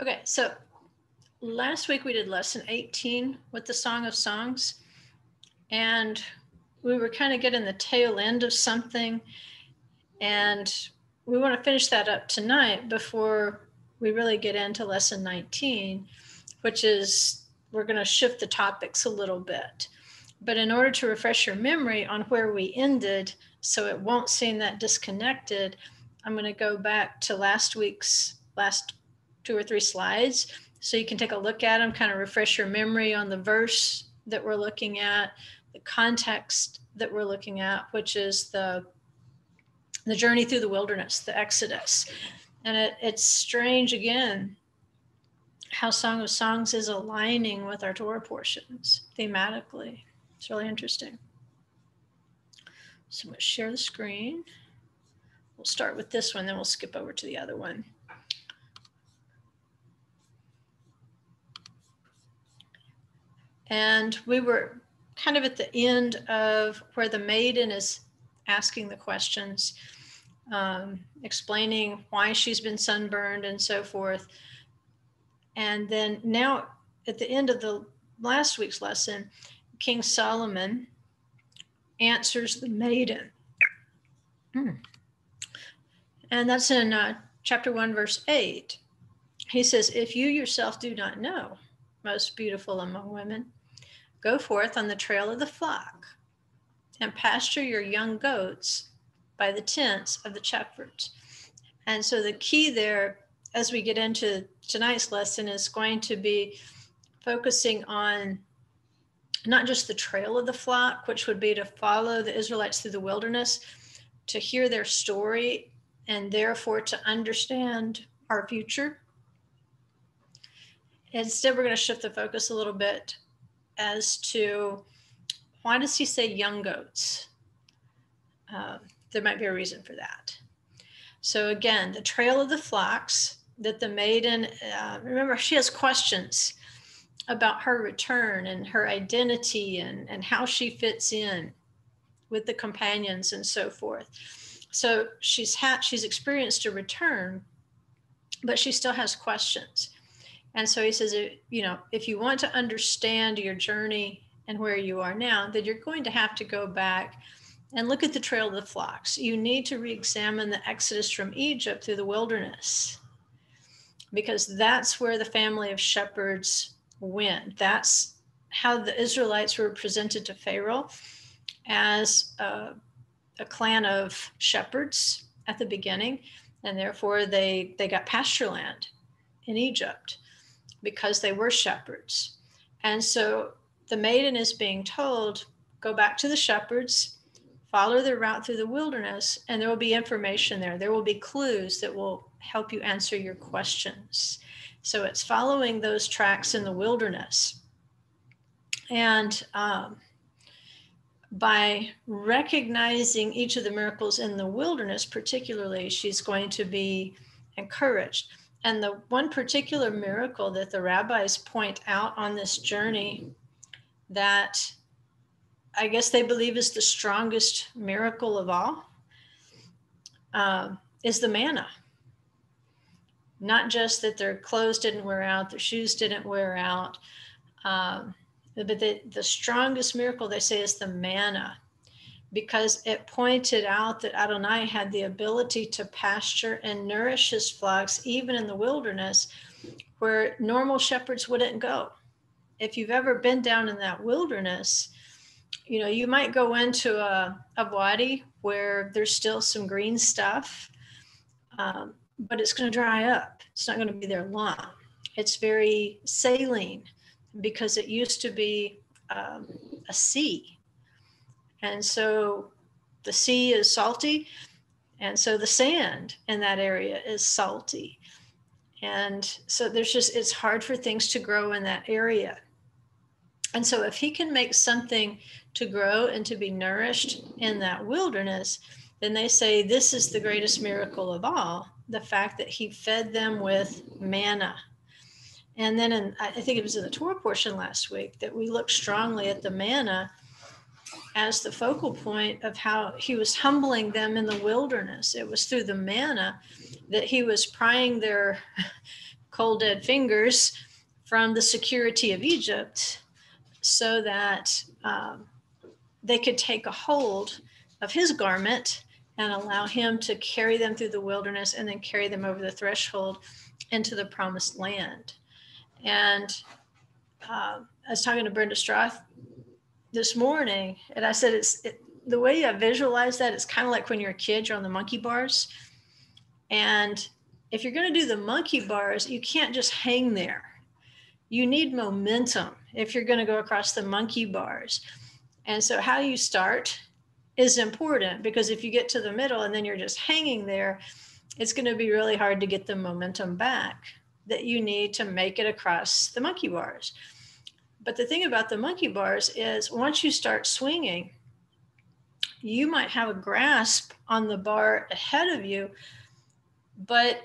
Okay, so last week we did lesson 18 with the Song of Songs, and we were kind of getting the tail end of something, and we want to finish that up tonight before we really get into lesson 19, which is we're going to shift the topics a little bit. But in order to refresh your memory on where we ended, so it won't seem that disconnected, I'm going to go back to last week's last 2 or 3 slides so you can take a look at them, kind of refresh your memory on the verse that we're looking at, the context that we're looking at, which is the journey through the wilderness, the Exodus. And it's strange again how Song of Songs is aligning with our Torah portions thematically. It's really interesting. So I'm going to share the screen. We'll start with this one, then we'll skip over to the other one. And we were kind of at the end of where the maiden is asking the questions, explaining why she's been sunburned and so forth. And then now at the end of the last week's lesson, King Solomon answers the maiden. And that's in chapter 1, verse 8. He says, if you yourself do not know, most beautiful among women, go forth on the trail of the flock and pasture your young goats by the tents of the shepherds. And so the key there, as we get into tonight's lesson, is going to be focusing on not just the trail of the flock, which would be to follow the Israelites through the wilderness, to hear their story, and therefore to understand our future. Instead, we're going to shift the focus a little bit as to why does he say young goats? There might be a reason for that. So again, the trail of the flocks that the maiden, remember, she has questions about her return and her identity and how she fits in with the companions and so forth. So she's experienced a return, but she still has questions. And so he says, if you want to understand your journey and where you are now, then you're going to have to go back and look at the trail of the flocks. You need to re-examine the exodus from Egypt through the wilderness, because that's where the family of shepherds went. That's how the Israelites were presented to Pharaoh, as a clan of shepherds at the beginning, and therefore they got pasture land in Egypt because they were shepherds. And so the maiden is being told, go back to the shepherds, follow their route through the wilderness, and there will be information there. There will be clues that will help you answer your questions. So it's following those tracks in the wilderness. And by recognizing each of the miracles in the wilderness, particularly, she's going to be encouraged. And the one particular miracle that the rabbis point out on this journey that I guess they believe is the strongest miracle of all is the manna. Not just that their clothes didn't wear out, their shoes didn't wear out, but the strongest miracle, they say, is the manna, because it pointed out that Adonai had the ability to pasture and nourish his flocks, even in the wilderness, where normal shepherds wouldn't go. If you've ever been down in that wilderness, you might go into a wadi where there's still some green stuff, but it's going to dry up. It's not going to be there long. It's very saline because it used to be a sea. And so the sea is salty, and so the sand in that area is salty. And so it's hard for things to grow in that area. And so if he can make something to grow and to be nourished in that wilderness, then they say this is the greatest miracle of all, the fact that he fed them with manna. And then I think it was in the Torah portion last week that we looked strongly at the manna as the focal point of how he was humbling them in the wilderness. It was through the manna that he was prying their cold dead fingers from the security of Egypt so that they could take a hold of his garment and allow him to carry them through the wilderness and then carry them over the threshold into the promised land. And I was talking to Brenda Stroth this morning, and I said, the way I visualize that, it's kind of like when you're a kid, you're on the monkey bars. And if you're going to do the monkey bars, you can't just hang there. You need momentum if you're going to go across the monkey bars. And so how you start is important, because if you get to the middle and then you're just hanging there, it's going to be really hard to get the momentum back that you need to make it across the monkey bars. But the thing about the monkey bars is once you start swinging, you might have a grasp on the bar ahead of you, but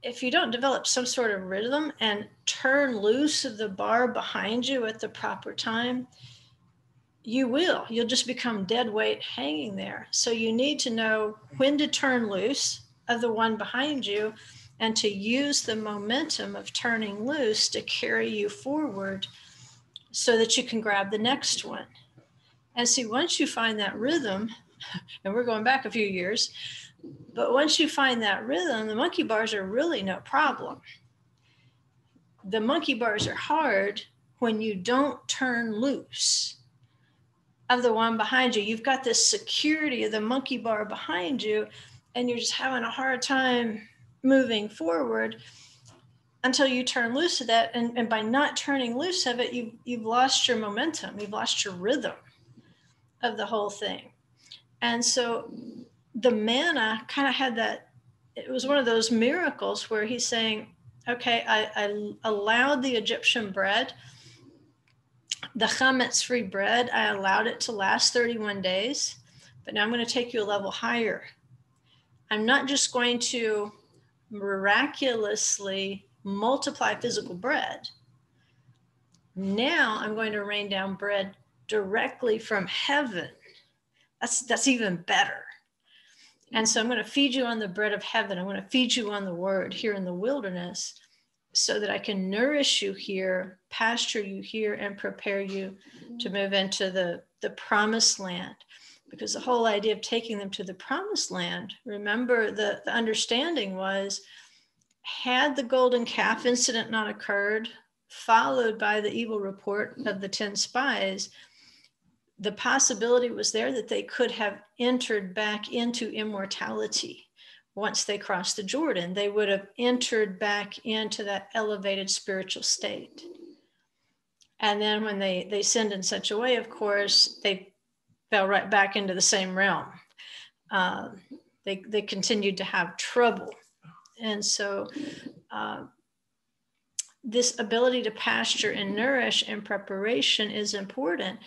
if you don't develop some sort of rhythm and turn loose of the bar behind you at the proper time, you'll just become dead weight hanging there. So you need to know when to turn loose of the one behind you and to use the momentum of turning loose to carry you forward so that you can grab the next one. And see, once you find that rhythm, and we're going back a few years, but once you find that rhythm, the monkey bars are really no problem. The monkey bars are hard when you don't turn loose of the one behind you. You've got this security of the monkey bar behind you, and you're just having a hard time moving forward until you turn loose of that. And by not turning loose of it, you've lost your momentum. You've lost your rhythm of the whole thing. And so the manna kind of had that, it was one of those miracles where he's saying, okay, I allowed the Egyptian bread, the chametz-free bread, I allowed it to last 31 days, but now I'm going to take you a level higher. I'm not just going to miraculously multiply physical bread. Now I'm going to rain down bread directly from heaven. That's even better. And so I'm going to feed you on the bread of heaven. I'm going to feed you on the word here in the wilderness so that I can nourish you here, pasture you here, and prepare you to move into the promised land. Because the whole idea of taking them to the promised land, remember the understanding was, had the golden calf incident not occurred, followed by the evil report of the 10 spies, the possibility was there that they could have entered back into immortality. Once they crossed the Jordan, they would have entered back into that elevated spiritual state. And then when they sinned in such a way, of course, they fell right back into the same realm. They continued to have trouble. And so this ability to pasture and nourish in preparation is important.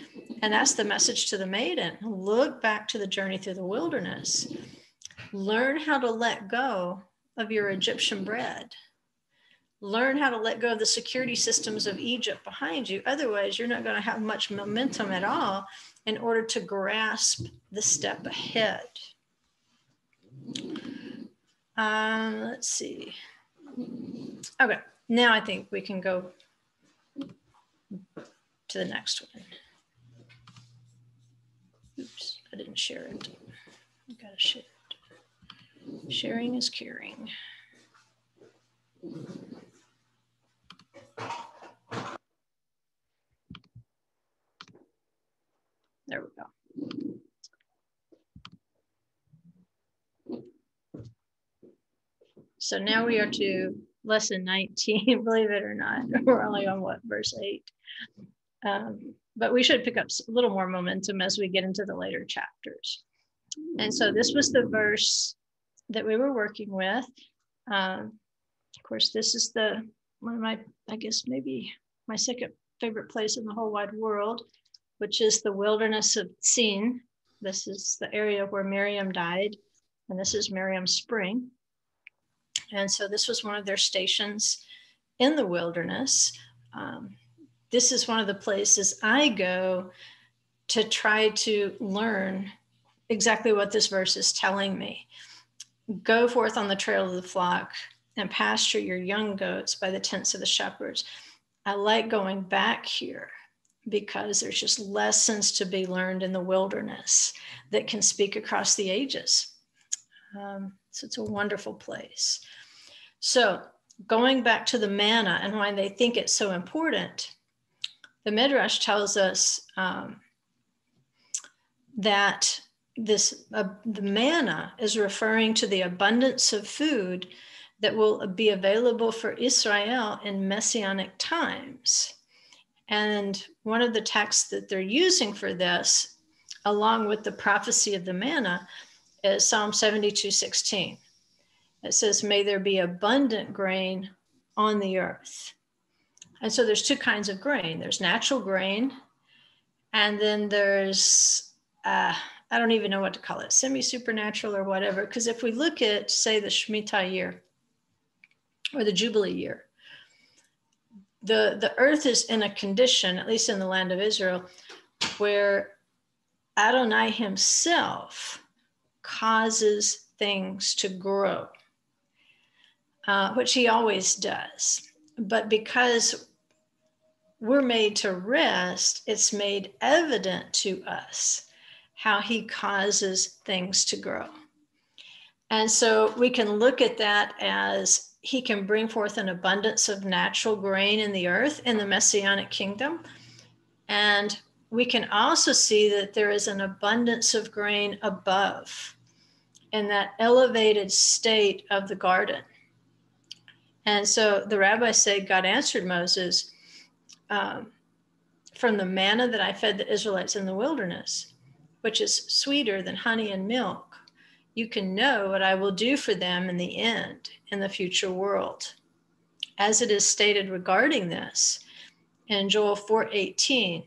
And that's the message to the maiden. Look back to the journey through the wilderness. Learn how to let go of your Egyptian bread. Learn how to let go of the security systems of Egypt behind you. Otherwise, you're not going to have much momentum at all in order to grasp the step ahead. Let's see. Okay, now I think we can go to the next one. Oops, I didn't share it. I gotta share it. Sharing is caring. There we go. So now we are to lesson 19, believe it or not. We're only on verse 8. But we should pick up a little more momentum as we get into the later chapters. And so this was the verse that we were working with. Of course, this is one of my, I guess maybe my second favorite place in the whole wide world, which is the wilderness of Sin. This is the area where Miriam died, and this is Miriam's spring. And so this was one of their stations in the wilderness. This is one of the places I go to try to learn exactly what this verse is telling me. Go forth on the trail of the flock and pasture your young goats by the tents of the shepherds. I like going back here because there's just lessons to be learned in the wilderness that can speak across the ages. So it's a wonderful place. So going back to the manna and why they think it's so important, the Midrash tells us that the manna is referring to the abundance of food that will be available for Israel in messianic times. And one of the texts that they're using for this, along with the prophecy of the manna, is Psalm 72:16. It says, may there be abundant grain on the earth. And so there's two kinds of grain. There's natural grain, and then there's, I don't even know what to call it, semi-supernatural or whatever. Because if we look at, say, the Shemitah year or the Jubilee year, the earth is in a condition, at least in the land of Israel, where Adonai himself causes things to grow, which he always does. But because we're made to rest, it's made evident to us how he causes things to grow. And so we can look at that as he can bring forth an abundance of natural grain in the earth in the Messianic kingdom. And we can also see that there is an abundance of grain above in that elevated state of the garden. And so the rabbis say God answered Moses, from the manna that I fed the Israelites in the wilderness, which is sweeter than honey and milk, you can know what I will do for them in the end, in the future world. As it is stated regarding this in Joel 4:18,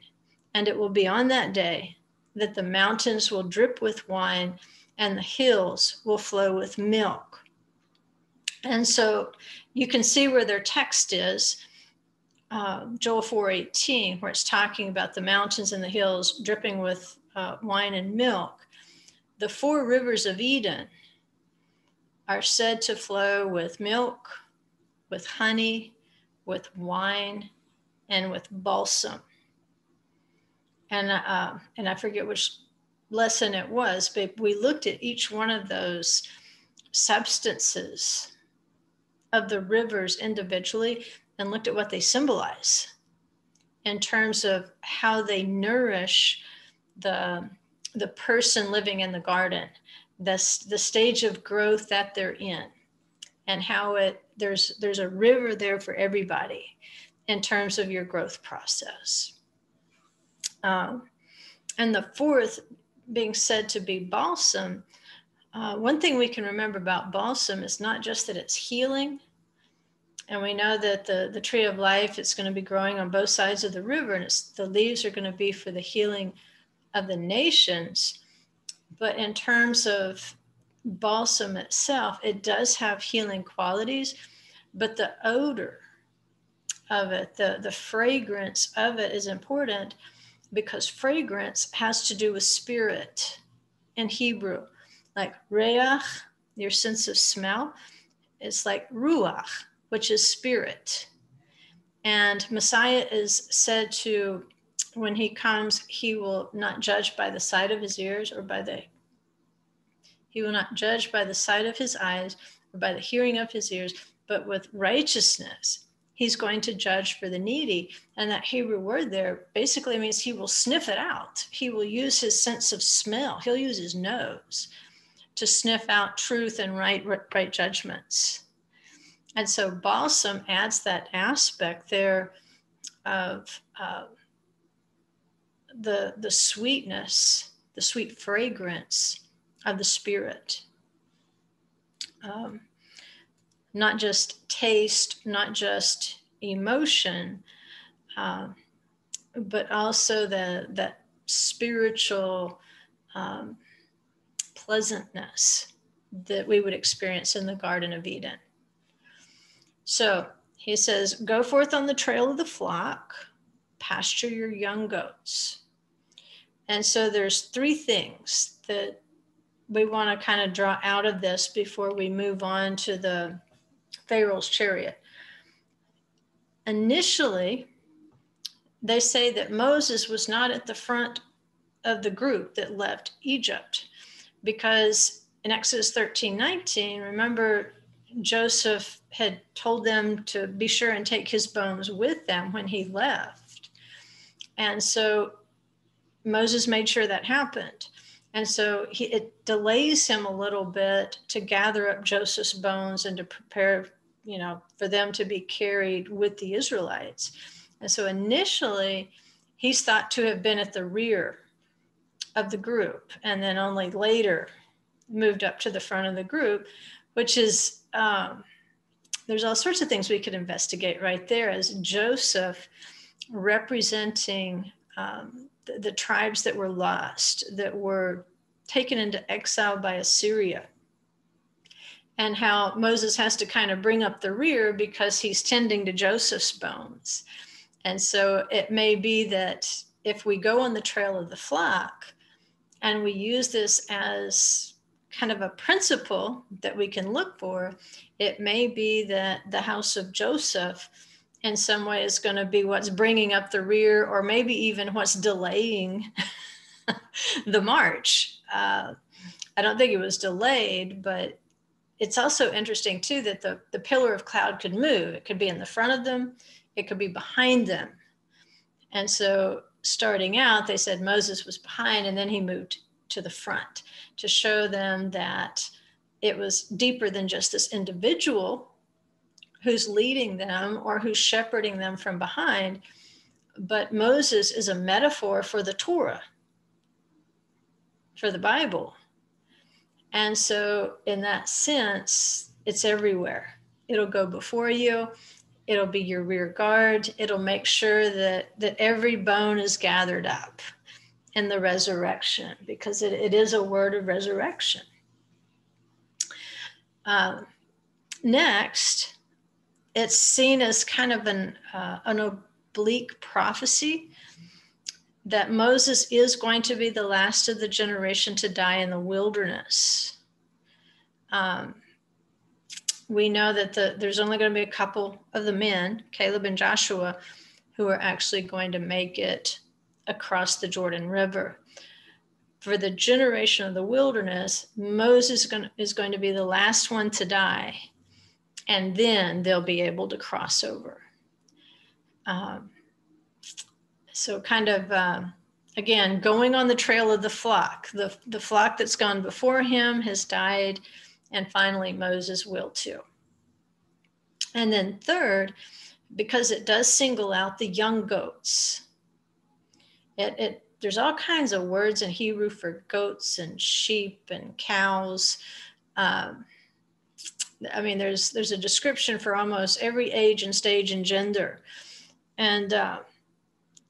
and it will be on that day that the mountains will drip with wine and the hills will flow with milk. And so you can see where their text is, Joel 4:18, where it's talking about the mountains and the hills dripping with wine and milk. The four rivers of Eden are said to flow with milk, with honey, with wine, and with balsam. And I forget which lesson it was, but we looked at each one of those substances of the rivers individually and looked at what they symbolize in terms of how they nourish the person living in the garden, the stage of growth that they're in, and how there's a river there for everybody in terms of your growth process. And the fourth being said to be balsam. One thing we can remember about balsam is not just that it's healing, and we know that the tree of life, it's going to be growing on both sides of the river, and the leaves are going to be for the healing of the nations. But in terms of balsam itself, it does have healing qualities, but the odor of it, the fragrance of it is important, because fragrance has to do with spirit in Hebrew. Like reach, your sense of smell, it's like ruach, which is spirit. And Messiah is said to, when he comes, he will not judge by the sight of his ears or he will not judge by the sight of his eyes or by the hearing of his ears, but with righteousness. He's going to judge for the needy. And that Hebrew word there basically means he will sniff it out. He will use his sense of smell. He'll use his nose to sniff out truth and right judgments. And so balsam adds that aspect there of the sweetness, the sweet fragrance of the spirit. Not just taste, not just emotion, but also that spiritual pleasantness that we would experience in the Garden of Eden. So he says, go forth on the trail of the flock, pasture your young goats. And so there's three things that we want to kind of draw out of this before we move on to the Pharaoh's chariot. Initially, they say that Moses was not at the front of the group that left Egypt, because in Exodus 13:19, remember, Joseph had told them to be sure and take his bones with them when he left. And so Moses made sure that happened. And so it delays him a little bit to gather up Joseph's bones and to prepare, for them to be carried with the Israelites. And so initially, he's thought to have been at the rear of the group, and then only later moved up to the front of the group, which is, there's all sorts of things we could investigate right there, as Joseph representing the tribes that were lost, that were taken into exile by Assyria, and how Moses has to kind of bring up the rear because he's tending to Joseph's bones. And so it may be that if we go on the trail of the flock and we use this as kind of a principle that we can look for, it may be that the house of Joseph in some way is going to be what's bringing up the rear, or maybe even what's delaying the march. I don't think it was delayed, but it's also interesting too that the pillar of cloud could move. It could be in the front of them, it could be behind them. And so starting out, they said Moses was behind, and then he moved to the front to show them that it was deeper than just this individual who's leading them or who's shepherding them from behind. But Moses is a metaphor for the Torah, for the Bible. And so in that sense, it's everywhere. It'll go before you. It'll be your rear guard. It'll make sure that every bone is gathered up in the resurrection, because it is a word of resurrection. Next, it's seen as kind of an oblique prophecy that Moses is going to be the last of the generation to die in the wilderness. We know that there's only going to be a couple of the men, Caleb and Joshua, who are actually going to make it across the Jordan River. For the generation of the wilderness, Moses is going to be the last one to die, and then they'll be able to cross over. So kind of, again, going on the trail of the flock. The flock that's gone before him has died, and finally Moses will too. And then third, because it does single out the young goats. There's all kinds of words in Hebrew for goats and sheep and cows. I mean, there's a description for almost every age and stage and gender. And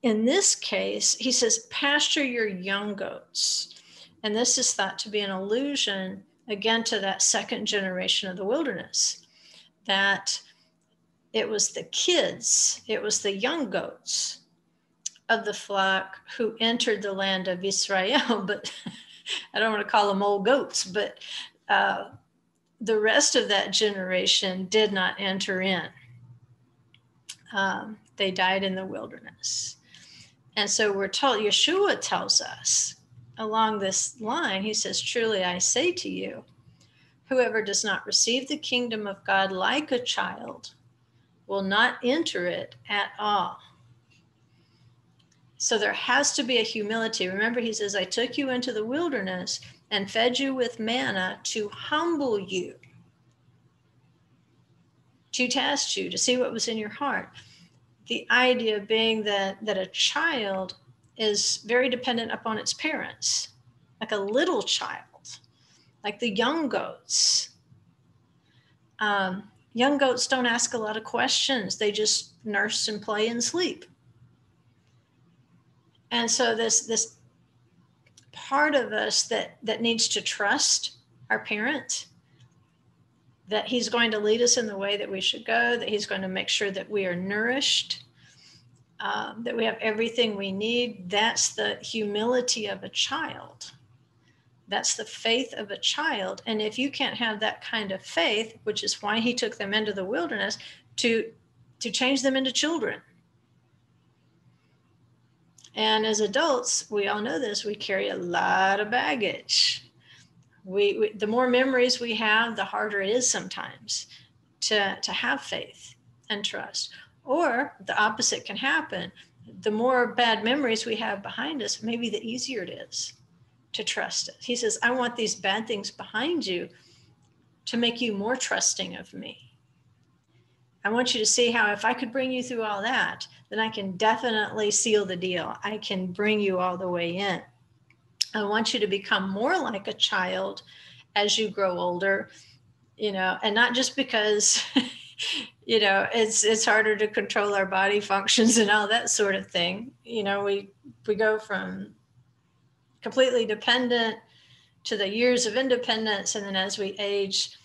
in this case, he says, pasture your young goats. And this is thought to be an allusion, again, to that second generation of the wilderness, that it was the kids, it was the young goats of the flock who entered the land of Israel. But I don't want to call them old goats, but the rest of that generation did not enter in. They died in the wilderness. And so we're told, Yeshua tells us along this line, he says, truly I say to you, whoever does not receive the kingdom of God like a child will not enter it at all. So there has to be a humility. Remember, he says, I took you into the wilderness and fed you with manna to humble you, to test you, to see what was in your heart. The idea being that a child is very dependent upon its parents, like a little child, like the young goats. Young goats don't ask a lot of questions. They just nurse and play and sleep. And so this part of us that needs to trust our parent, that he's going to lead us in the way that we should go, that he's going to make sure that we are nourished, that we have everything we need. That's the humility of a child That's the faith of a child. And if you can't have that kind of faith, which is why he took them into the wilderness, to change them into children. And as adults, we all know this, we carry a lot of baggage. The more memories we have, the harder it is sometimes to have faith and trust. Or the opposite can happen. The more bad memories we have behind us, maybe the easier it is to trust it. He says, I want these bad things behind you to make you more trusting of me. I want you to see how if I could bring you through all that, then I can definitely seal the deal. I can bring you all the way in. I want you to become more like a child as you grow older, and not just because, it's harder to control our body functions and all that sort of thing. We go from completely dependent to the years of independence. And then as we age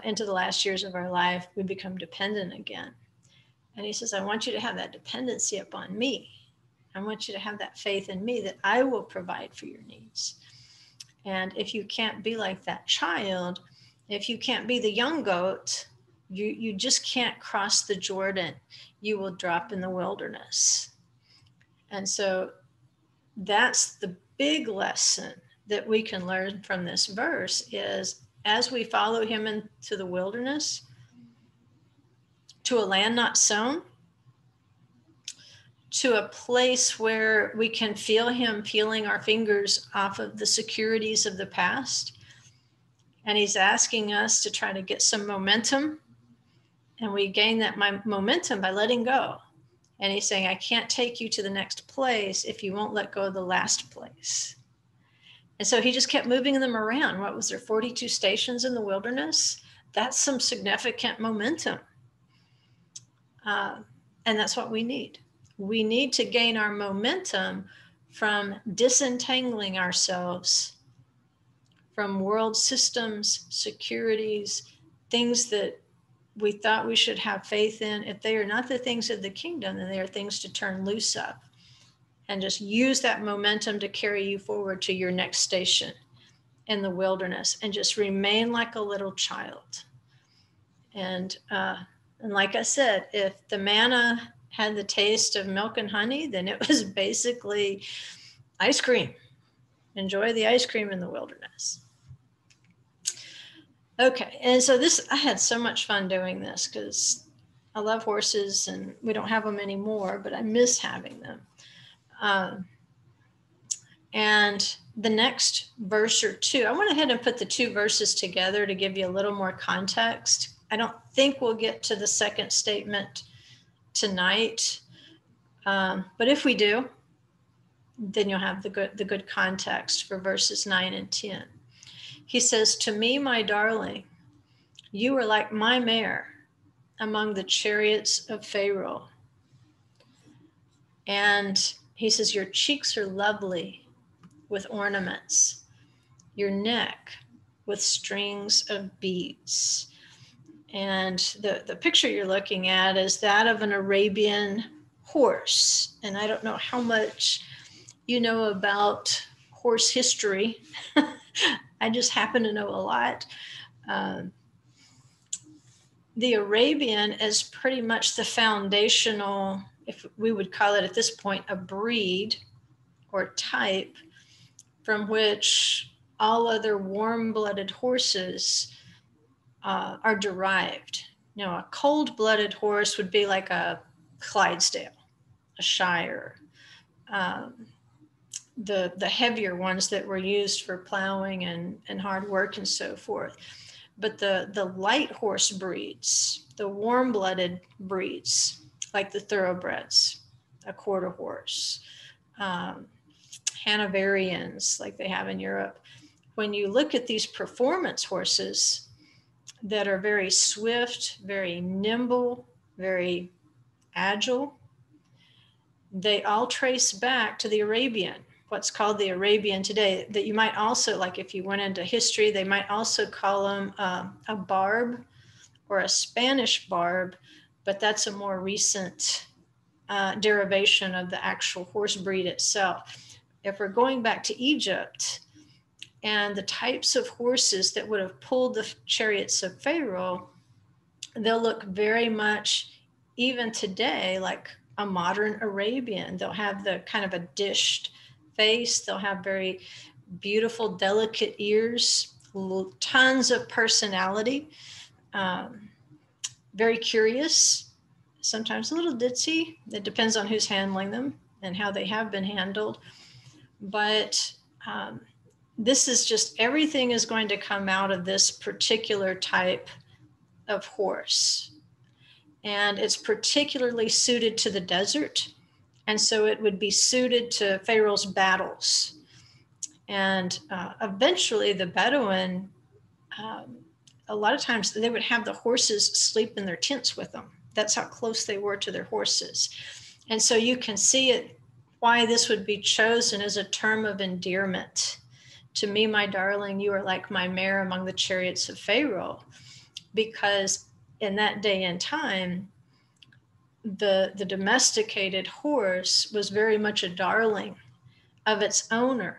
into the last years of our life, we become dependent again. And he says, I want you to have that dependency upon me. I want you to have that faith in me that I will provide for your needs. And if you can't be like that child, if you can't be the young goat, you just can't cross the Jordan. You will drop in the wilderness. And so that's the big lesson that we can learn from this verse is as we follow him into the wilderness, to a land not sown, to a place where we can feel him peeling our fingers off of the securities of the past. And he's asking us to try to get some momentum. And we gain that momentum by letting go. And he's saying, I can't take you to the next place if you won't let go of the last place. And so he just kept moving them around. What was there, 42 stations in the wilderness? That's some significant momentum. And that's what we need. We need to gain our momentum from disentangling ourselves from world systems, securities, things that we thought we should have faith in. If they are not the things of the kingdom, then they are things to turn loose of. And just use that momentum to carry you forward to your next station in the wilderness and just remain like a little child. And like I said, if the manna had the taste of milk and honey, then it was basically ice cream. Enjoy the ice cream in the wilderness. Okay, and so I had so much fun doing this because I love horses and we don't have them anymore, but I miss having them. And the next verse or two, I went ahead and put the two verses together to give you a little more context. I don't think we'll get to the second statement tonight, but if we do, then you'll have the good context for verses 9 and 10. He says, to me, my darling, you are like my mare among the chariots of Pharaoh. And he says, your cheeks are lovely with ornaments, your neck with strings of beads. And the picture you're looking at is that of an Arabian horse. And I don't know how much you know about horse history. I just happen to know a lot. The Arabian is pretty much the foundational, if we would call it at this point, a breed or type from which all other warm-blooded horses are derived. A cold-blooded horse would be like a Clydesdale, a Shire, the heavier ones that were used for plowing and hard work and so forth. But the light horse breeds, the warm-blooded breeds, like the thoroughbreds, a quarter horse, Hanoverians, like they have in Europe. When you look at these performance horses that are very swift, very nimble, very agile, they all trace back to the Arabian, what's called the Arabian today, that you might also, like if you went into history, they might also call them a barb or a Spanish barb, but that's a more recent derivation of the actual horse breed itself. If we're going back to Egypt, and the types of horses that would have pulled the chariots of Pharaoh, they'll look very much, even today, like a modern Arabian. They'll have the kind of a dished face. They'll have very beautiful, delicate ears, tons of personality, very curious, sometimes a little ditzy. It depends on who's handling them and how they have been handled. But this is just, everything is going to come out of this particular type of horse. And it's particularly suited to the desert. And so it would be suited to Pharaoh's battles. And eventually the Bedouin, a lot of times they would have the horses sleep in their tents with them. That's how close they were to their horses. And so you can see it, why this would be chosen as a term of endearment. To me, my darling, you are like my mare among the chariots of Pharaoh. Because in that day and time, the domesticated horse was very much a darling of its owner.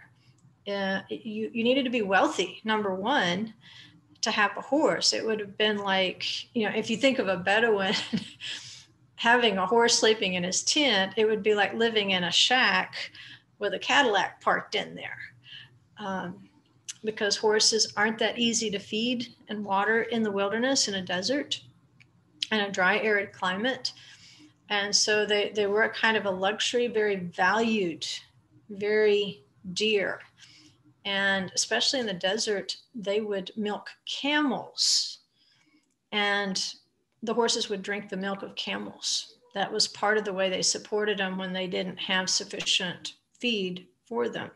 You needed to be wealthy, number one, to have a horse. It would have been like, if you think of a Bedouin having a horse sleeping in his tent, it would be like living in a shack with a Cadillac parked in there. Because horses aren't that easy to feed and water in the wilderness, in a desert, in a dry, arid climate. And so they were a kind of a luxury, very valued, very dear. And especially in the desert, they would milk camels, and the horses would drink the milk of camels. That was part of the way they supported them when they didn't have sufficient feed for them.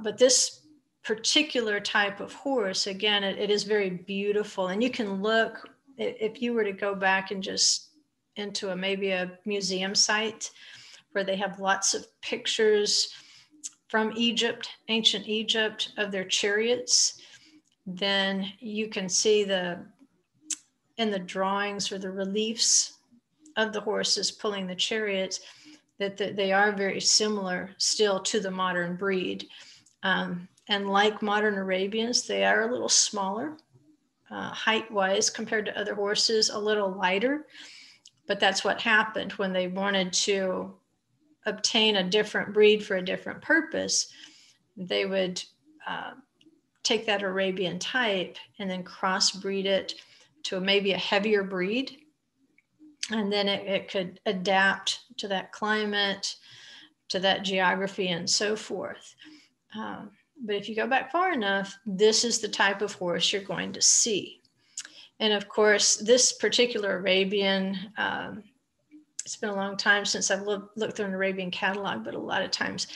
But this particular type of horse, again, it is very beautiful. And you can look, if you were to go back and just into maybe a museum site where they have lots of pictures from Egypt, ancient Egypt, of their chariots, then you can see in the drawings or the reliefs of the horses pulling the chariots, that they are very similar still to the modern breed. And like modern Arabians, they are a little smaller, height-wise compared to other horses, a little lighter. But that's what happened when they wanted to obtain a different breed for a different purpose. They would take that Arabian type and then crossbreed it to maybe a heavier breed. And then it could adapt to that climate, to that geography, and so forth. But if you go back far enough, this is the type of horse you're going to see. And of course, this particular Arabian, it's been a long time since I've looked through an Arabian catalog, but a lot of times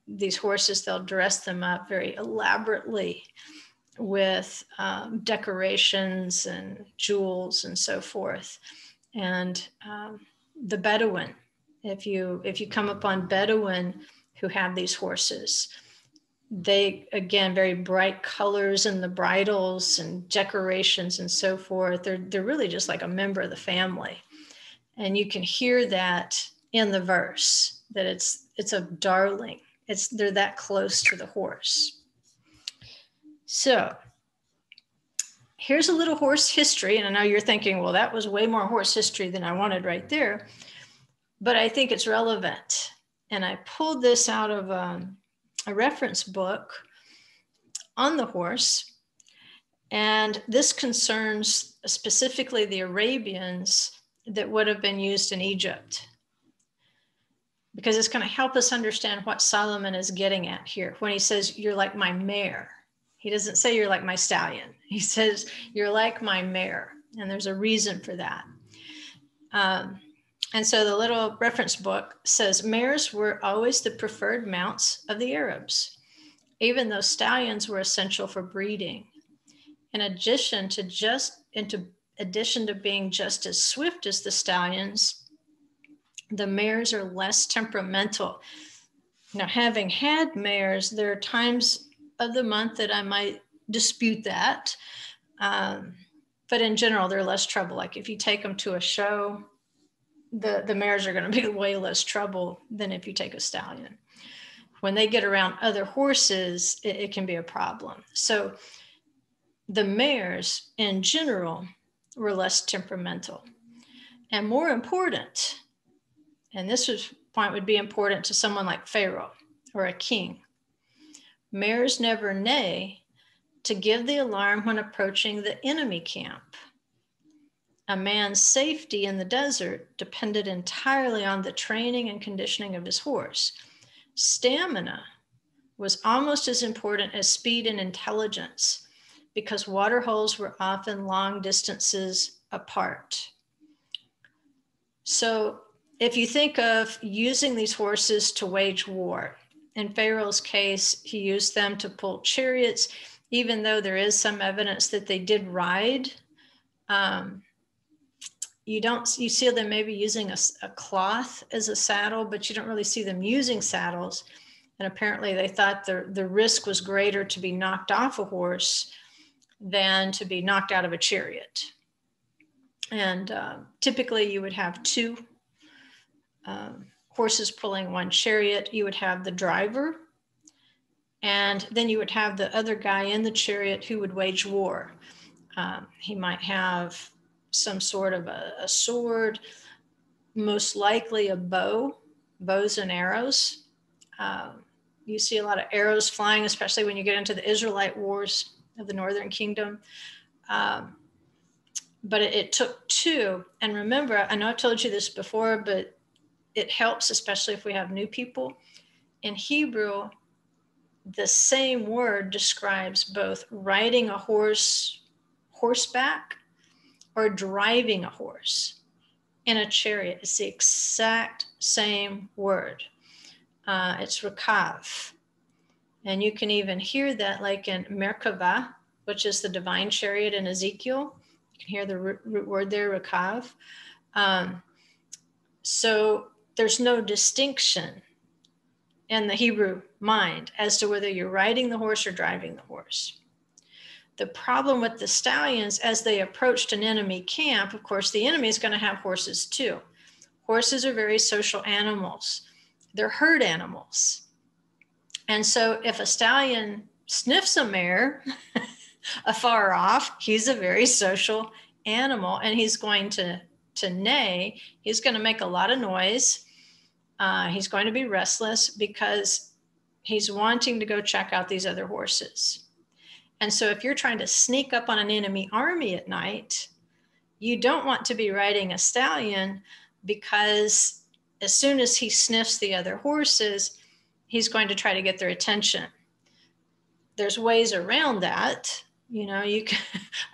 these horses, they'll dress them up very elaborately with decorations and jewels and so forth. And the Bedouin, if you come upon Bedouin who have these horses, they, again, very bright colors in the bridles and decorations and so forth. They're really just like a member of the family. And you can hear that in the verse, that it's a darling. They're that close to the horse. So here's a little horse history. And I know you're thinking, well, that was way more horse history than I wanted right there. But I think it's relevant. And I pulled this out of a reference book on the horse. And this concerns specifically the Arabians that would have been used in Egypt, because it's going to help us understand what Solomon is getting at here when he says, you're like my mare. He doesn't say you're like my stallion. He says, you're like my mare. And there's a reason for that. And so the little reference book says, mares were always the preferred mounts of the Arabs, even though stallions were essential for breeding. In addition to being just as swift as the stallions, the mares are less temperamental. Now, having had mares, there are times of the month that I might dispute that. But in general, they're less trouble. Like if you take them to a show, the mares are going to be way less trouble than if you take a stallion. when they get around other horses, it can be a problem. So the mares in general were less temperamental. And more important, and point would be important to someone like Pharaoh or a king, mares never neigh to give the alarm when approaching the enemy camp. A man's safety in the desert depended entirely on the training and conditioning of his horse. Stamina was almost as important as speed and intelligence because water holes were often long distances apart. So if you think of using these horses to wage war, in Pharaoh's case, he used them to pull chariots, even though there is some evidence that they did ride. You see them maybe using a cloth as a saddle, but you don't really see them using saddles. And apparently they thought the risk was greater to be knocked off a horse than to be knocked out of a chariot. And typically you would have two horses pulling one chariot. You would have the driver, and then you would have the other guy in the chariot who would wage war. He might have some sort of a sword, most likely a bows and arrows. You see a lot of arrows flying, especially when you get into the Israelite wars of the Northern Kingdom. But it took two. And remember, I know I've told you this before, but it helps, especially if we have new people. In Hebrew, the same word describes both riding a horse horseback or driving a horse in a chariot. It's the exact same word. It's rakav. And you can even hear that like in Merkava, which is the divine chariot in Ezekiel. You can hear the root word there, rakav. So there's no distinction in the Hebrew mind as to whether you're riding the horse or driving the horse. The problem with the stallions, as they approached an enemy camp, of course, the enemy is going to have horses too. Horses are very social animals. They're herd animals. And so if a stallion sniffs a mare afar off, he's a very social animal, and he's going to neigh. He's going to make a lot of noise. He's going to be restless because he's wanting to go check out these other horses. And so if you're trying to sneak up on an enemy army at night, you don't want to be riding a stallion, because as soon as he sniffs the other horses, he's going to try to get their attention. There's ways around that. You know,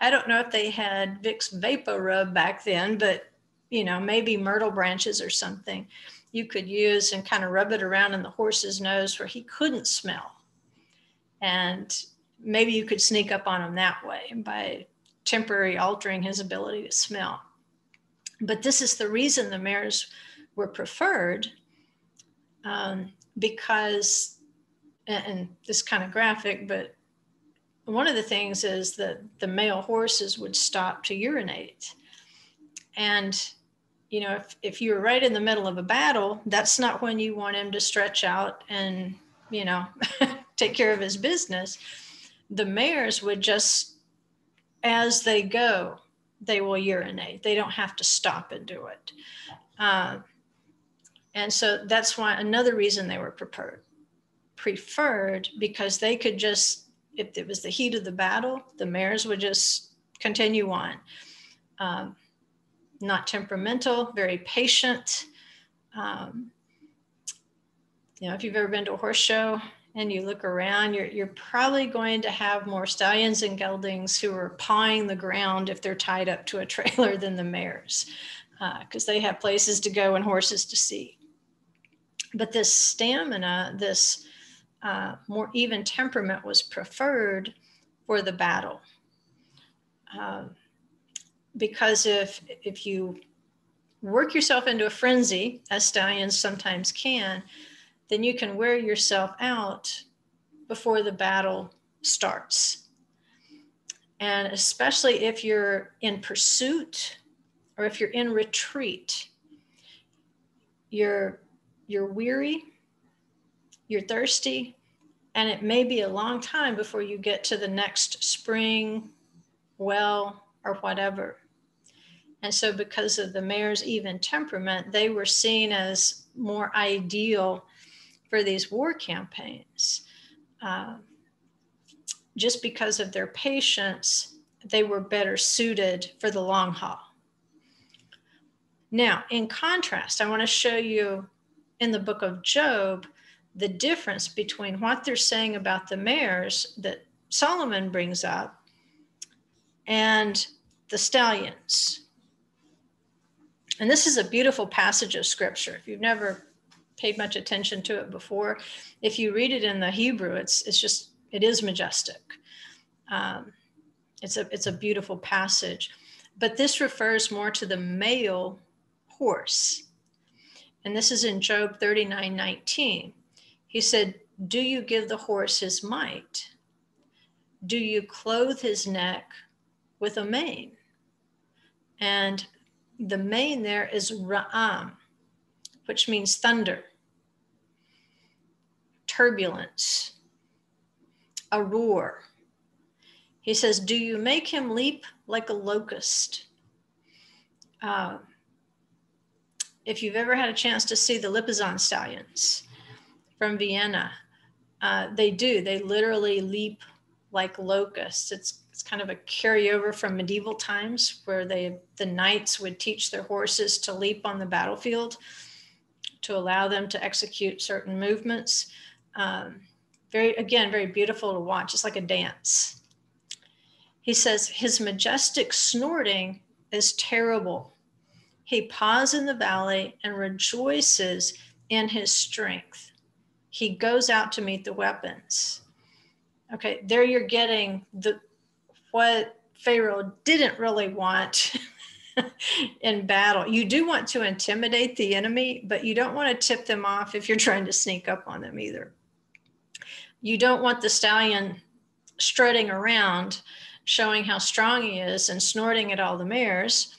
I don't know if they had Vicks Vapor Rub back then, but, you know, maybe myrtle branches or something you could use and kind of rub it around in the horse's nose where he couldn't smell. And maybe you could sneak up on him that way by temporarily altering his ability to smell. But this is the reason the mares were preferred, because, and this is kind of graphic, but one of the things is that the male horses would stop to urinate. And, you know, if you're right in the middle of a battle, that's not when you want him to stretch out and, you know, take care of his business. The mares would just, as they go, they will urinate. They don't have to stop and do it. And so that's why another reason they were preferred, because they could just, if it was the heat of the battle, the mares would just continue on. Not temperamental, very patient. You know, if you've ever been to a horse show and you look around, you're probably going to have more stallions and geldings who are pawing the ground if they're tied up to a trailer than the mares, because they have places to go and horses to see. But this stamina, this more even temperament was preferred for the battle. Because if you work yourself into a frenzy, as stallions sometimes can, then you can wear yourself out before the battle starts. And especially if you're in pursuit or if you're in retreat, you're weary, you're thirsty, and it may be a long time before you get to the next spring, well, or whatever. And so because of the mare's even temperament, they were seen as more ideal for these war campaigns. Just because of their patience, they were better suited for the long haul. Now, in contrast, I want to show you in the book of Job the difference between what they're saying about the mares that Solomon brings up and the stallions. And this is a beautiful passage of scripture. If you've never paid much attention to it before, if you read it in the Hebrew, it is majestic. It's a beautiful passage, but this refers more to the male horse. And this is in Job 39:19. He said, "Do you give the horse his might? Do you clothe his neck with a mane?" And the mane there is ra'am, which means thunder, turbulence, a roar. He says, "Do you make him leap like a locust?" If you've ever had a chance to see the Lipizan stallions from Vienna, they do. They literally leap like locusts. It's kind of a carryover from medieval times where the knights would teach their horses to leap on the battlefield to allow them to execute certain movements. Very beautiful to watch. It's like a dance. He says, his majestic snorting is terrible. He paws in the valley and rejoices in his strength. He goes out to meet the weapons. Okay, there you're getting what Pharaoh didn't really want in battle. You do want to intimidate the enemy, but you don't want to tip them off if you're trying to sneak up on them either. You don't want the stallion strutting around, showing how strong he is and snorting at all the mares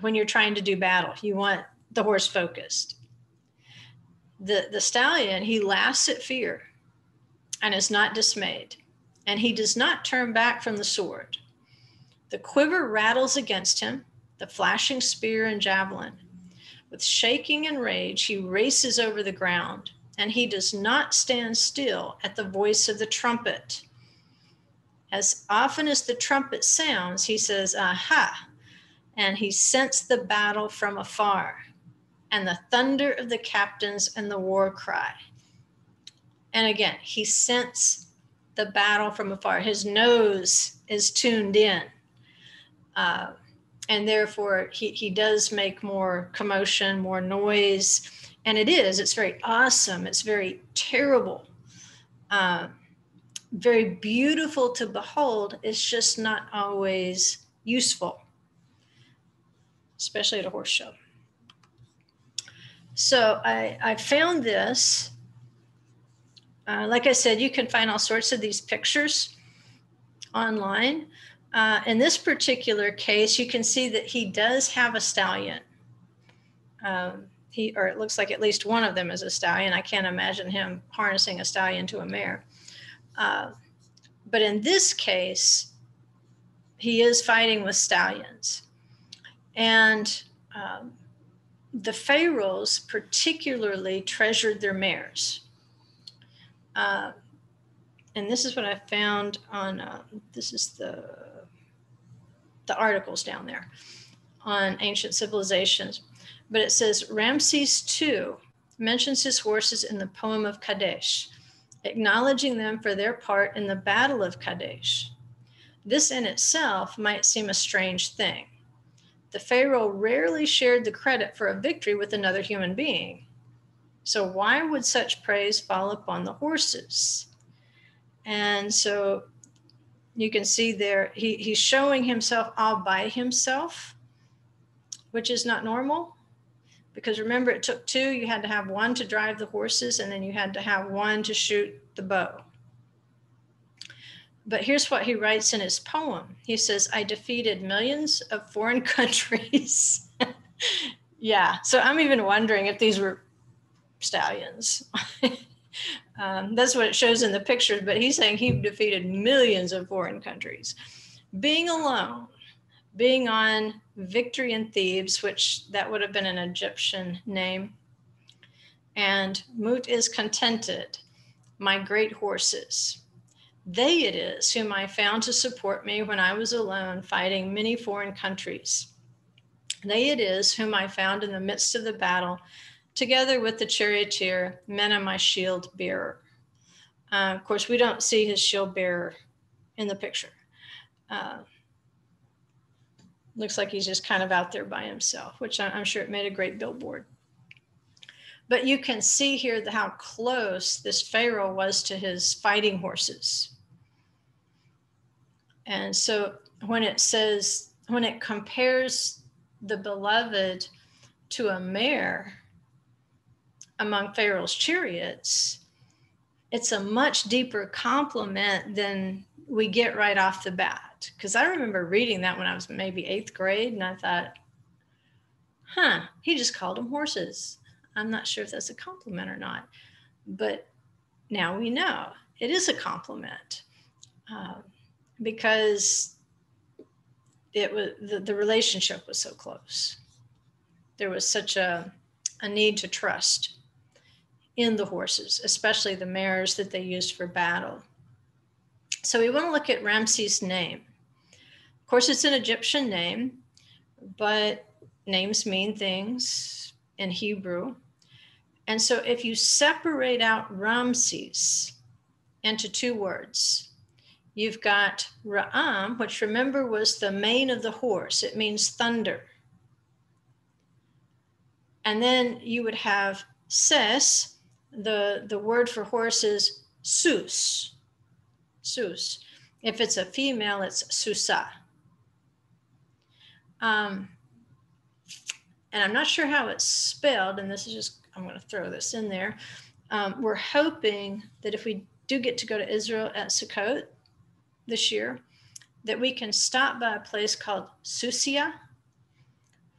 when you're trying to do battle. You want the horse focused. The stallion, he laughs at fear and is not dismayed, and he does not turn back from the sword. The quiver rattles against him, the flashing spear and javelin. With shaking and rage, he races over the ground, and he does not stand still at the voice of the trumpet. As often as the trumpet sounds, he says, "Aha," and he scents the battle from afar, and the thunder of the captains and the war cry. And again, he scents the battle from afar. His nose is tuned in. And therefore, he does make more commotion, more noise. And it's very awesome. It's very terrible. Very beautiful to behold. It's just not always useful, especially at a horse show. So I found this. Like I said, you can find all sorts of these pictures online. In this particular case, you can see that he does have a stallion. Or it looks like at least one of them is a stallion. I can't imagine him harnessing a stallion to a mare. But in this case, he is fighting with stallions. And the pharaohs particularly treasured their mares. And this is what I found on, this is the articles down there on ancient civilizations. But it says Ramses II mentions his horses in the poem of Kadesh, acknowledging them for their part in the Battle of Kadesh. This in itself might seem a strange thing. The pharaoh rarely shared the credit for a victory with another human being. So why would such praise fall upon the horses? And so you can see there, he's showing himself all by himself, which is not normal. Because remember, it took two. You had to have one to drive the horses, and then you had to have one to shoot the bow. But here's what he writes in his poem. He says, I defeated millions of foreign countries. Yeah, so I'm even wondering if these were stallions. That's what it shows in the pictures, but he's saying he defeated millions of foreign countries. Being alone, being on Victory in Thebes, which that would have been an Egyptian name, and Mut is contented, my great horses. They it is whom I found to support me when I was alone fighting many foreign countries. They it is whom I found in the midst of the battle, together with the charioteer, men and my shield bearer. Of course, we don't see his shield bearer in the picture. Looks like he's just kind of out there by himself, which I'm sure it made a great billboard. But you can see here how close this Pharaoh was to his fighting horses. And so when it says, when it compares the beloved to a mare among Pharaoh's chariots, it's a much deeper compliment than we get right off the bat. Because I remember reading that when I was maybe 8th grade, and I thought, he just called them horses. I'm not sure if that's a compliment or not, but now we know it is a compliment because it was the relationship was so close. There was such a need to trust in the horses, especially the mares that they used for battle. So we want to look at Ramses' name. Of course, it's an Egyptian name, but names mean things in Hebrew. And so if you separate out Ramses into 2 words, you've got Ra'am, which remember was the mane of the horse. It means thunder. And then you would have Ses, the word for horse is Sus. Sus. If it's a female, it's Susa. And I'm not sure how it's spelled, and this is just, I'm going to throw this in there. We're hoping that if we do get to go to Israel at Sukkot this year, that we can stop by a place called Susia,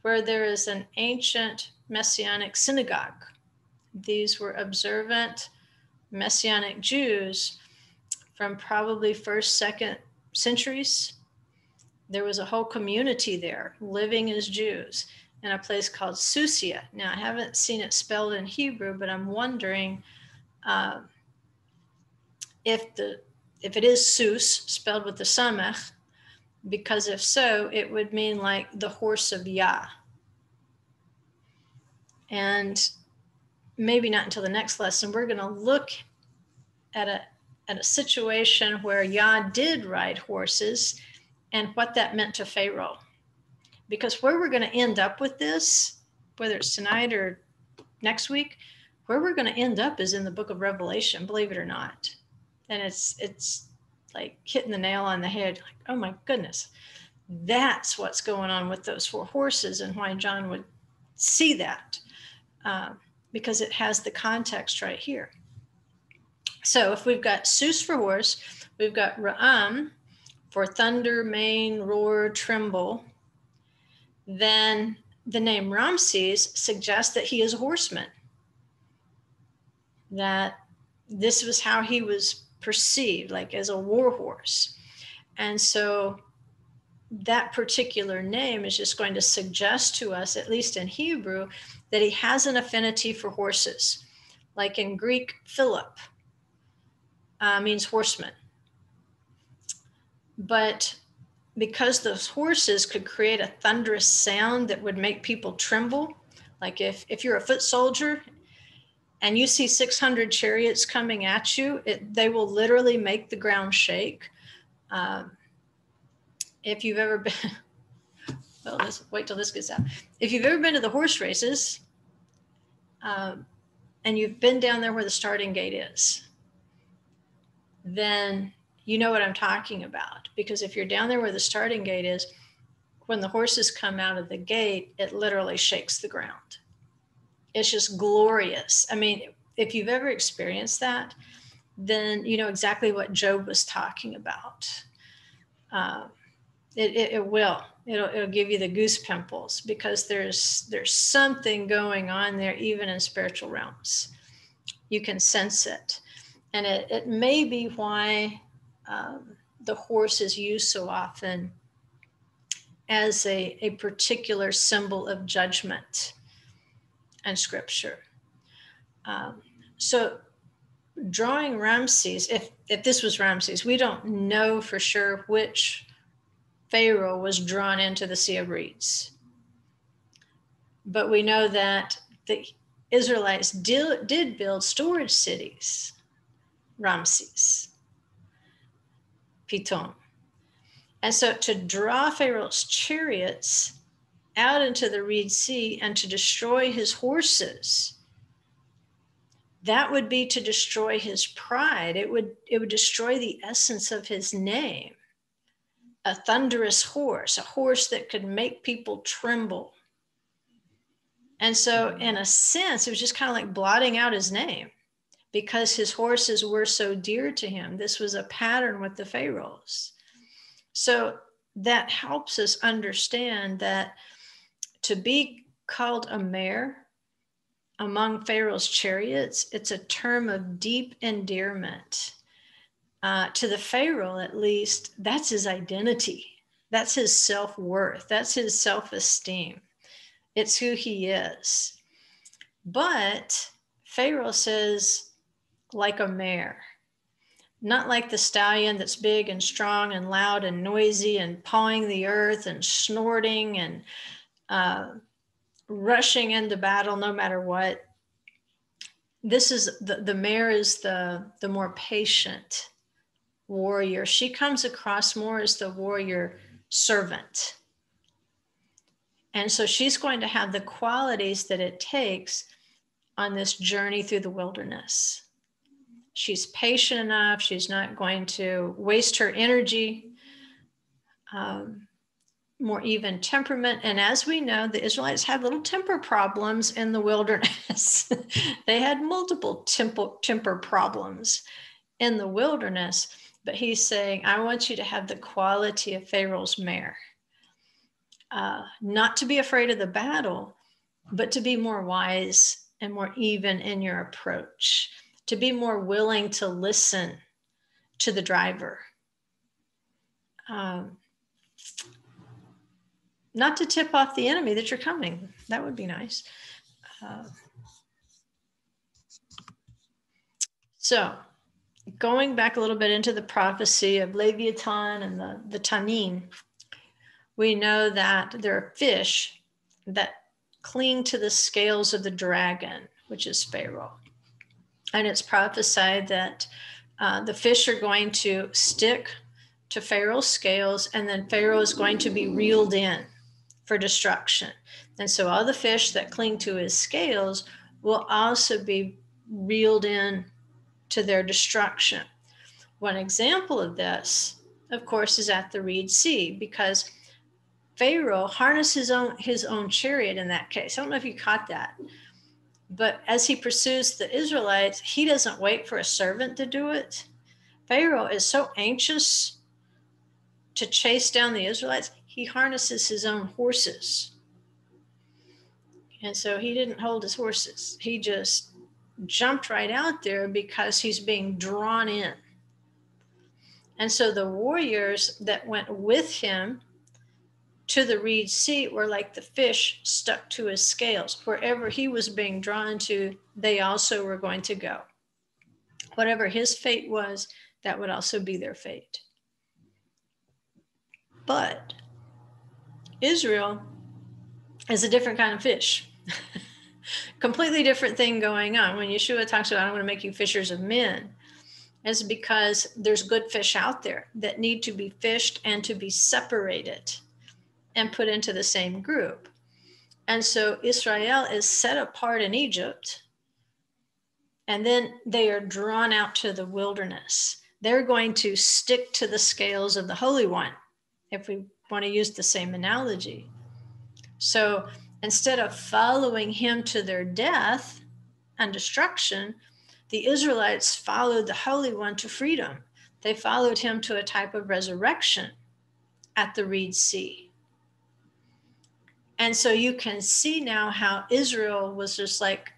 where there is an ancient Messianic synagogue. These were observant Messianic Jews from probably 1st, 2nd centuries. There was a whole community there living as Jews in a place called Susia. Now, I haven't seen it spelled in Hebrew, but I'm wondering if it is Sus, spelled with the Samech, because if so, it would mean like the horse of Yah. And maybe not until the next lesson, we're going to look at a situation where Yah did ride horses and what that meant to Pharaoh. Because where we're going to end up with this, whether it's tonight or next week, where we're going to end up is in the book of Revelation, believe it or not. And it's like hitting the nail on the head, like, oh my goodness, that's what's going on with those 4 horses and why John would see that, because it has the context right here. So if we've got Sus for horse, we've got Ra'am for thunder, mane, roar, tremble, then the name Ramses suggests that he is a horseman, that this was how he was perceived, like as a war horse. And so that particular name is just going to suggest to us, at least in Hebrew, that he has an affinity for horses. Like in Greek, Philip means horseman. But because those horses could create a thunderous sound that would make people tremble, like if you're a foot soldier and you see 600 chariots coming at you, they will literally make the ground shake. If you've ever been, well, wait till this gets out. If you've ever been to the horse races and you've been down there where the starting gate is, then you know what I'm talking about. Because if you're down there where the starting gate is, when the horses come out of the gate, it literally shakes the ground. It's just glorious. I mean, if you've ever experienced that, then you know exactly what Job was talking about. It will. It'll give you the goose pimples, because there's something going on there, even in spiritual realms. You can sense it. And it may be why the horse is used so often as a particular symbol of judgment in scripture. So drawing Ramses, if this was Ramses, we don't know for sure which Pharaoh was drawn into the Sea of Reeds. But we know that the Israelites did build storage cities, Ramses, Pitom. And so to draw Pharaoh's chariots out into the Reed Sea and to destroy his horses, that would be to destroy his pride. It would destroy the essence of his name. A thunderous horse, a horse that could make people tremble. And so in a sense, it was just kind of like blotting out his name, because his horses were so dear to him. This was a pattern with the pharaohs. So that helps us understand that to be called a mare among Pharaoh's chariots, it's a term of deep endearment. To the Pharaoh, at least, that's his identity. That's his self-worth. That's his self-esteem. It's who he is. But Pharaoh says, like a mare, not like the stallion that's big and strong and loud and noisy and pawing the earth and snorting and rushing into battle no matter what. This is the mare is the more patient warrior. She comes across more as the warrior servant. And so she's going to have the qualities that it takes on this journey through the wilderness. She's patient enough. She's not going to waste her energy. More even temperament. And as we know, the Israelites had little temper problems in the wilderness. They had multiple temper problems in the wilderness. But he's saying, I want you to have the quality of Pharaoh's mare. Not to be afraid of the battle, but to be more wise and more even in your approach, to be more willing to listen to the driver. Not to tip off the enemy that you're coming. That would be nice. So going back a little bit into the prophecy of Leviathan and the Tanin, we know that there are fish that cling to the scales of the dragon, which is Pharaoh. And it's prophesied that the fish are going to stick to Pharaoh's scales, and then Pharaoh is going to be reeled in for destruction. And so all the fish that cling to his scales will also be reeled in to their destruction. One example of this, of course, is at the Reed Sea, because Pharaoh harnessed his own chariot in that case. I don't know if you caught that. But as he pursues the Israelites, he doesn't wait for a servant to do it. Pharaoh is so anxious to chase down the Israelites, he harnesses his own horses. And so he didn't hold his horses. He just jumped right out there because he's being drawn in. And so the warriors that went with him to the Reed Sea were like the fish stuck to his scales. Wherever he was being drawn to, they also were going to go. Whatever his fate was, that would also be their fate. But Israel is a different kind of fish. Completely different thing going on. When Yeshua talks about, I'm going to make you fishers of men, it's because there's good fish out there that need to be fished and to be separated and put into the same group. And so Israel is set apart in Egypt, and then they are drawn out to the wilderness. They're going to stick to the scales of the Holy One, if we want to use the same analogy. So instead of following him to their death and destruction, the Israelites followed the Holy One to freedom. They followed him to a type of resurrection. at the Reed Sea. And so you can see now how Israel was just like,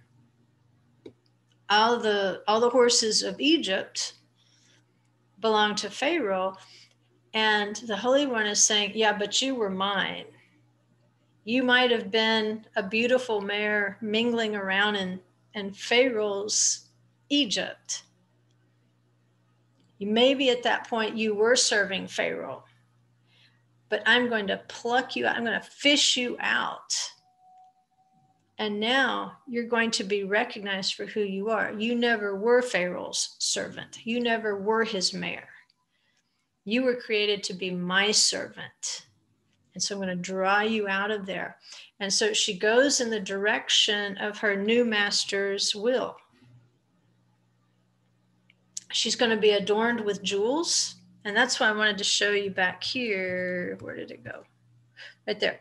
all the horses of Egypt belong to Pharaoh. And the Holy One is saying, yeah, but you were mine. You might have been a beautiful mare mingling around in Pharaoh's Egypt. Maybe at that point you were serving Pharaoh, but I'm going to pluck you out. I'm going to fish you out. And now you're going to be recognized for who you are. You never were Pharaoh's servant. You never were his mare. You were created to be my servant. And so I'm going to draw you out of there. And so she goes in the direction of her new master's will. She's going to be adorned with jewels. And that's why I wanted to show you back here. Where did it go? Right there.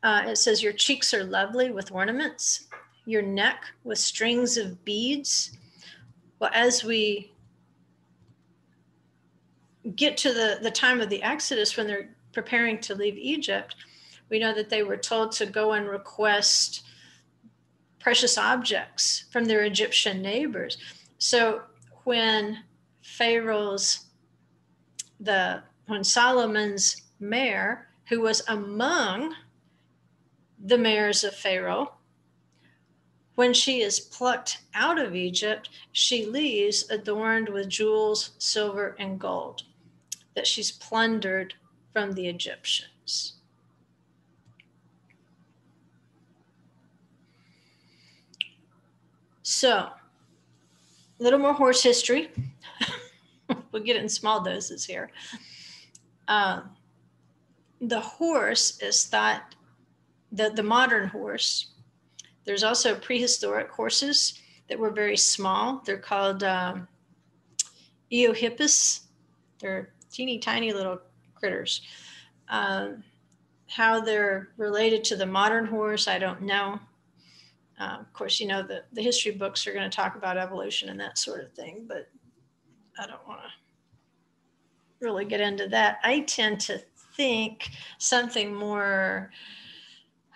It says, your cheeks are lovely with ornaments, your neck with strings of beads. Well, as we get to the time of the Exodus, when they're preparing to leave Egypt, we know that they were told to go and request precious objects from their Egyptian neighbors. So when when Solomon's mare, who was among the mares of Pharaoh, when she is plucked out of Egypt, she leaves adorned with jewels, silver, and gold that she's plundered from the Egyptians. So, a little more horse history. We'll get it in small doses here. The horse is thought, the modern horse, there's also prehistoric horses that were very small. They're called eohippus. They're teeny tiny little critters. How they're related to the modern horse, I don't know. Of course, you know, the history books are going to talk about evolution and that sort of thing, but I don't want to really get into that. I tend to think something more,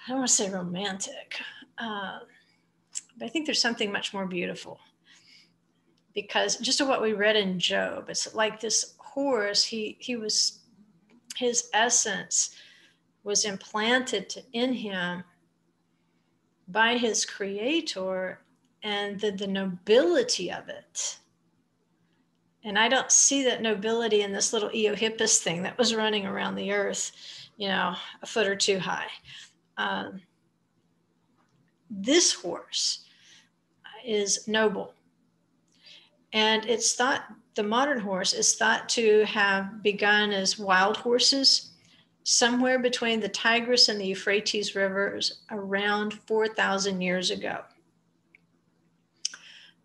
I don't want to say romantic, but I think there's something much more beautiful, because just of what we read in Job, it's like this horse, his essence was implanted in him by his creator, and the nobility of it. And I don't see that nobility in this little eohippus thing that was running around the earth, you know, a foot or two high. This horse is noble. And it's thought, the modern horse is thought to have begun as wild horses somewhere between the Tigris and the Euphrates rivers around 4,000 years ago.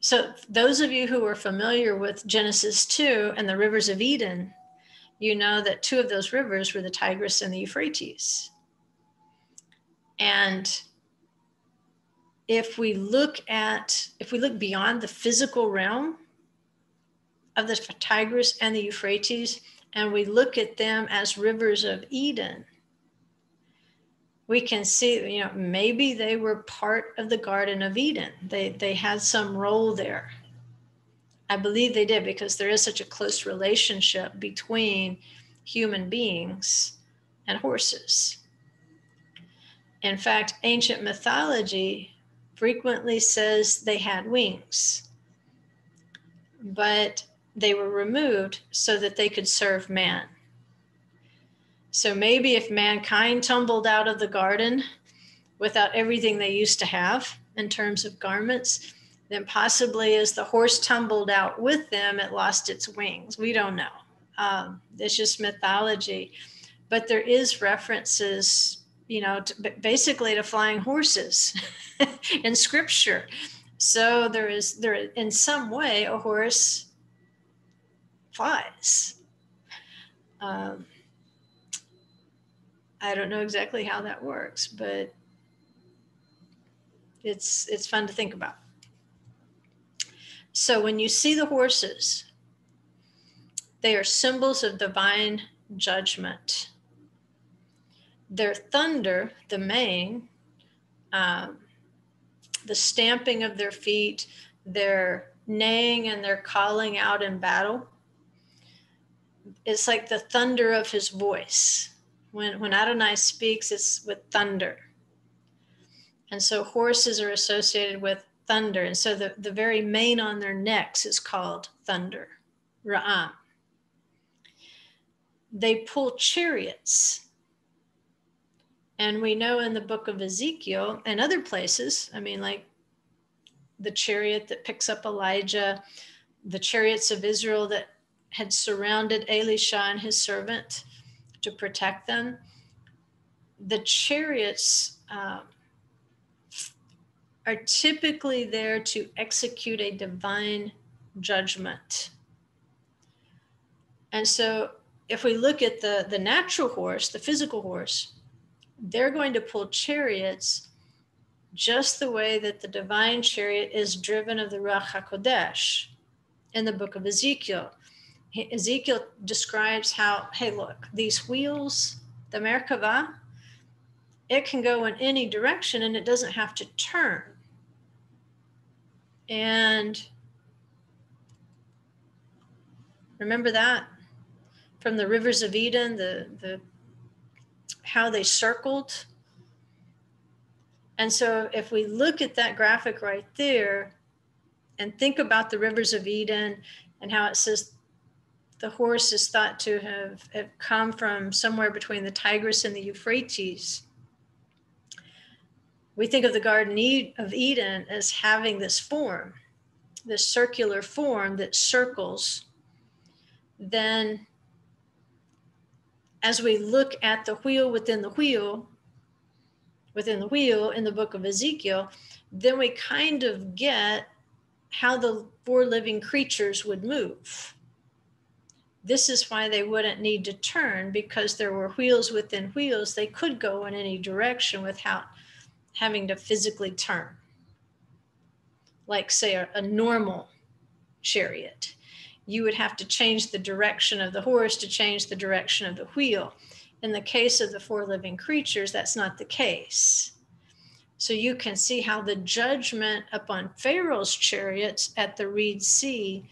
So those of you who are familiar with Genesis 2 and the rivers of Eden, you know that two of those rivers were the Tigris and the Euphrates. And if we look beyond the physical realm of the Tigris and the Euphrates, and we look at them as rivers of Eden, we can see, you know, maybe they were part of the Garden of Eden. They had some role there. I believe they did, because there is such a close relationship between human beings and horses. In fact, ancient mythology frequently says they had wings, but they were removed so that they could serve man. So maybe if mankind tumbled out of the garden without everything they used to have in terms of garments, then possibly as the horse tumbled out with them, it lost its wings. We don't know. It's just mythology. But there is references, you know, basically to flying horses in scripture. So there in some way a horse flies. I don't know exactly how that works, but it's fun to think about. So when you see the horses, they are symbols of divine judgment. Their thunder, the mane, the stamping of their feet, their neighing and their calling out in battle, it's like the thunder of his voice. When Adonai speaks, it's with thunder. And so horses are associated with thunder. And so the very mane on their necks is called thunder, Ra'am. They pull chariots. And we know in the book of Ezekiel and other places, I mean, like the chariot that picks up Elijah, the chariots of Israel that had surrounded Elisha and his servant to protect them. The chariots are typically there to execute a divine judgment. And so if we look at the natural horse, the physical horse, they're going to pull chariots just the way that the divine chariot is driven of the Ruach HaKodesh in the book of Ezekiel. Ezekiel describes how, hey, look, these wheels, the Merkava, it can go in any direction and it doesn't have to turn. And remember that from the rivers of Eden, the how they circled. And so if we look at that graphic right there and think about the rivers of Eden and how it says the horse is thought to have come from somewhere between the Tigris and the Euphrates, we think of the Garden of Eden as having this form, this circular form that circles. Then as we look at the wheel within the wheel in the book of Ezekiel, then we kind of get how the four living creatures would move. This is why they wouldn't need to turn, because there were wheels within wheels. They could go in any direction without having to physically turn. Like, say, a normal chariot. You would have to change the direction of the horse to change the direction of the wheel. In the case of the four living creatures, that's not the case. So you can see how the judgment upon Pharaoh's chariots at the Reed Sea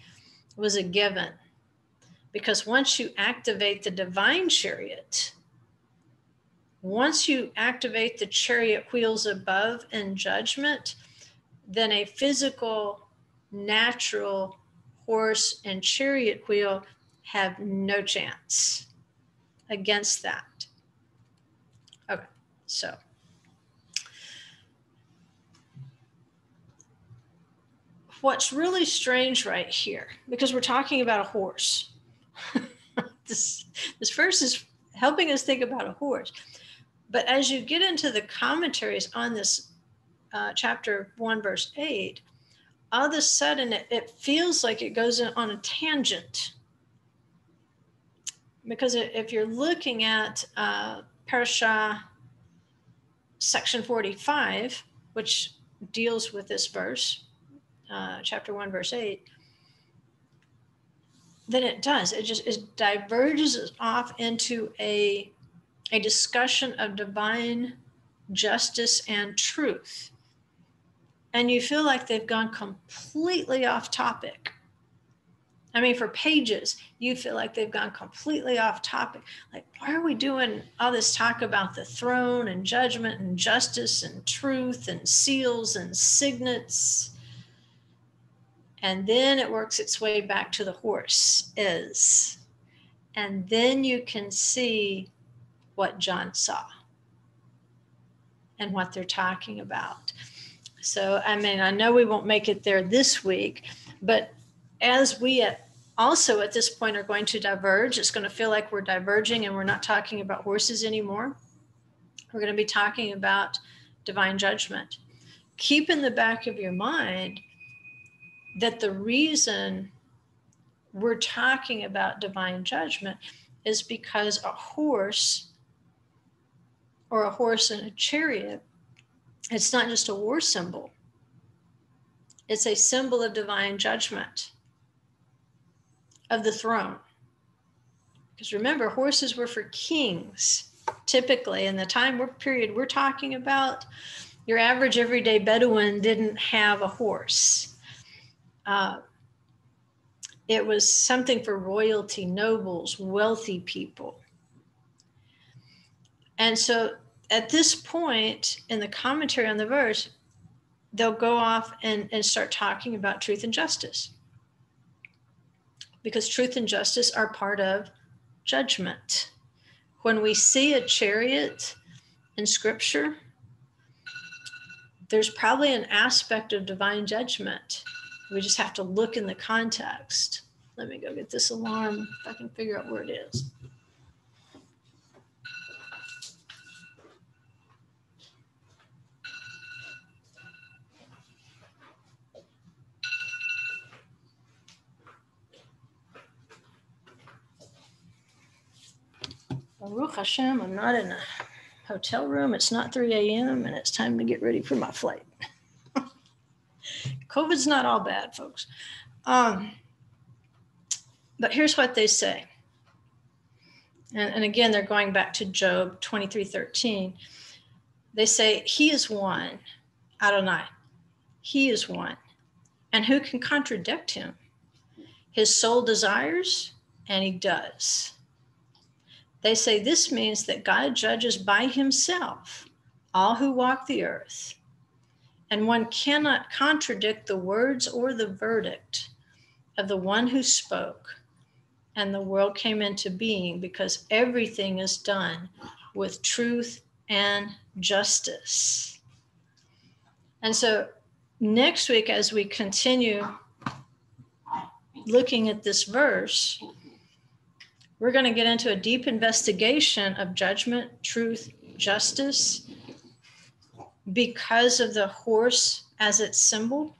was a given. Because once you activate the divine chariot, once you activate the chariot wheels above in judgment, then a physical, natural horse and chariot wheel have no chance against that. Okay, so what's really strange right here, because we're talking about a horse. This verse is helping us think about a horse. But as you get into the commentaries on this chapter 1, verse 8, all of a sudden it feels like it goes on a tangent. Because if you're looking at Parashah section 45, which deals with this verse, chapter 1, verse 8, then it does. It diverges off into a discussion of divine justice and truth. And you feel like they've gone completely off topic. I mean, for pages, you feel like they've gone completely off topic. Like, why are we doing all this talk about the throne and judgment and justice and truth and seals and signets? And then it works its way back to the horse is. And then you can see what John saw and what they're talking about. So, I mean, I know we won't make it there this week, but as we also at this point are going to diverge, it's going to feel like we're diverging and we're not talking about horses anymore. We're going to be talking about divine judgment. Keep in the back of your mind that the reason we're talking about divine judgment is because a horse or a horse in a chariot, it's not just a war symbol. It's a symbol of divine judgment, of the throne. Because remember, horses were for kings. typically in the period we're talking about, your average everyday Bedouin didn't have a horse. It was something for royalty, nobles, wealthy people. And so at this point in the commentary on the verse, they'll go off and start talking about truth and justice. Because truth and justice are part of judgment. When we see a chariot in scripture, there's probably an aspect of divine judgment. We just have to look in the context. Let me go get this alarm if I can figure out where it is. Baruch Hashem, I'm not in a hotel room. It's not 3 a.m. and it's time to get ready for my flight. COVID's not all bad, folks. But here's what they say. And again, they're going back to Job 23:13. They say, he is one, Adonai. He is one. And who can contradict him? His soul desires, and he does. They say this means that God judges by himself all who walk the earth. And one cannot contradict the words or the verdict of the one who spoke, and the world came into being, because everything is done with truth and justice. And so next week, as we continue looking at this verse, we're going to get into a deep investigation of judgment, truth, justice, because of the horse as its symbol.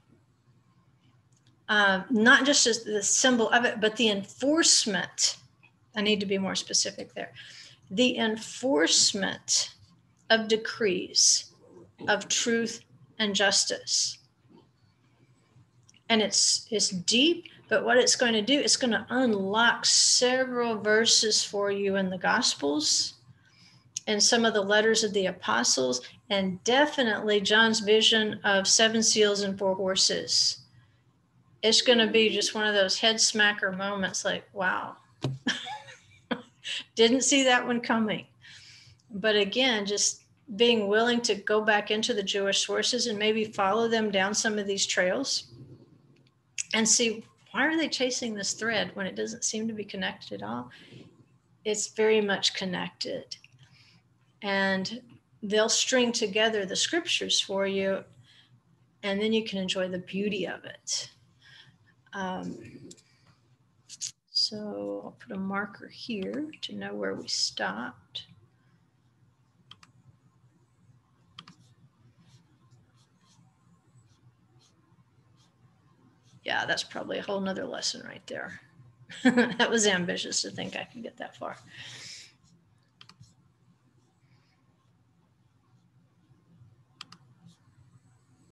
Not just as the symbol of it, but the enforcement. I need to be more specific there. The enforcement of decrees of truth and justice. And it's deep, but what it's going to do, it's going to unlock several verses for you in the Gospels and some of the letters of the apostles, and definitely John's vision of 7 seals and 4 horses. It's going to be just one of those head smacker moments like, wow, didn't see that one coming. But again, just being willing to go back into the Jewish sources and maybe follow them down some of these trails and see, why are they chasing this thread when it doesn't seem to be connected at all? It's very much connected. And they'll string together the scriptures for you, and then you can enjoy the beauty of it. So I'll put a marker here to know where we stopped. Yeah, that's probably a whole nother lesson right there. That was ambitious to think I could get that far.